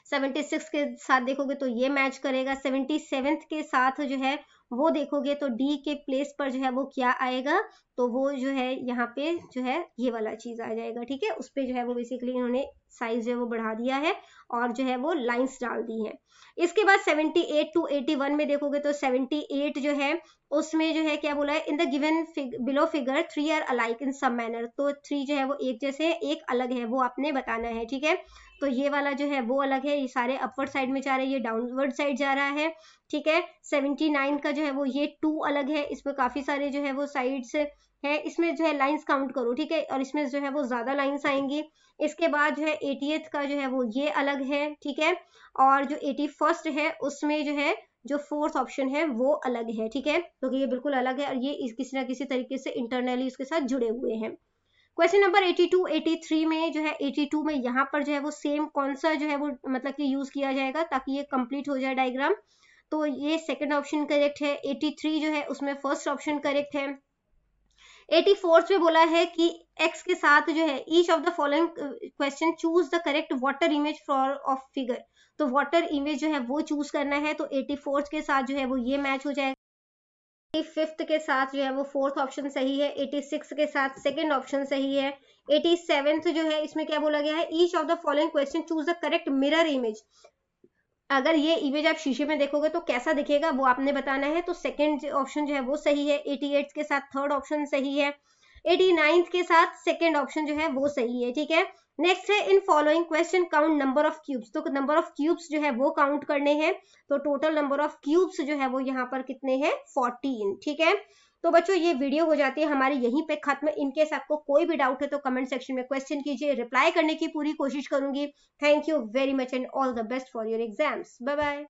76 के साथ देखोगे तो ये मैच करेगा, 77th के साथ जो है वो देखोगे तो डी के प्लेस पर जो है वो क्या आएगा, तो वो जो है यहाँ पे जो है ये वाला चीज आ जाएगा, ठीक है, उस पे जो है वो बेसिकली इन्होंने साइज जो है वो बढ़ा दिया है और जो है वो लाइंस डाल दी हैं। इसके बाद 78 टू 81 में देखोगे तो 78 जो है उसमें जो है क्या बोला है, in the given below figure 3 are alike in some manner, तो 3 जो है वो एक जैसे है, एक अलग है, वो आपने बताना है, ठीक है। तो ये वाला जो है वो अलग है, ये सारे अपवर्ड साइड में जा रहे हैं, ये डाउनवर्ड साइड जा रहा है, ठीक है। 79 का जो है वो ये 2 अलग है, इसमें काफी सारे जो है वो साइड्स है, इसमें जो है लाइंस काउंट करो, ठीक है, और इसमें जो है वो ज्यादा लाइंस आएंगी। इसके बाद जो है 80th का जो है वो ये अलग है, ठीक है, और जो 81st है उसमें जो है जो फोर्थ ऑप्शन है वो अलग है, ठीक है, तो ये बिल्कुल अलग है और ये किसी ना किसी तरीके से इंटरनली उसके साथ जुड़े हुए हैं। क्वेश्चन नंबर 82 83 में जो है 82 में यहाँ पर जो है वो सेम कौन सा जो है वो मतलब कि यूज किया जाएगा ताकि ये कंप्लीट हो जाए डायग्राम, तो ये सेकंड ऑप्शन करेक्ट है। 83 जो है उसमें फर्स्ट ऑप्शन करेक्ट है। 84th में बोला है कि x के साथ जो है each of the following question choose the correct water image for of figure, तो वाटर इमेज जो है वो चूज करना है, तो 84th के साथ जो है वो ये मैच हो जाएगा। 85th के साथ जो है वो फोर्थ ऑप्शन सही है, 86 के साथ सेकंड ऑप्शन सही है। 87th जो है इसमें क्या बोला गया है, each of the following question choose the correct mirror image, अगर ये इमेज आप शीशे में देखोगे तो कैसा दिखेगा वो आपने बताना है, तो सेकंड ऑप्शन जो है वो सही है। 88 के साथ थर्ड ऑप्शन सही है। 89 के साथ सेकंड ऑप्शन जो है वो सही है, ठीक है। नेक्स्ट है in following question count number of cubes, तो नंबर ऑफ क्यूब्स जो है वो काउंट करने हैं, तो टोटल नंबर ऑफ क्यूब्स जो है वो यहाँ पर कितने हैं 14, ठीक है। तो बच्चों ये वीडियो हो जाती है हमारी यहीं पे खत्म। इनकेस आपको कोई भी डाउट है तो कमेंट सेक्शन में क्वेश्चन कीजिए, रिप्लाई करने की पूरी कोशिश करूंगी। Thank you very much and all the best for your exams. Bye bye.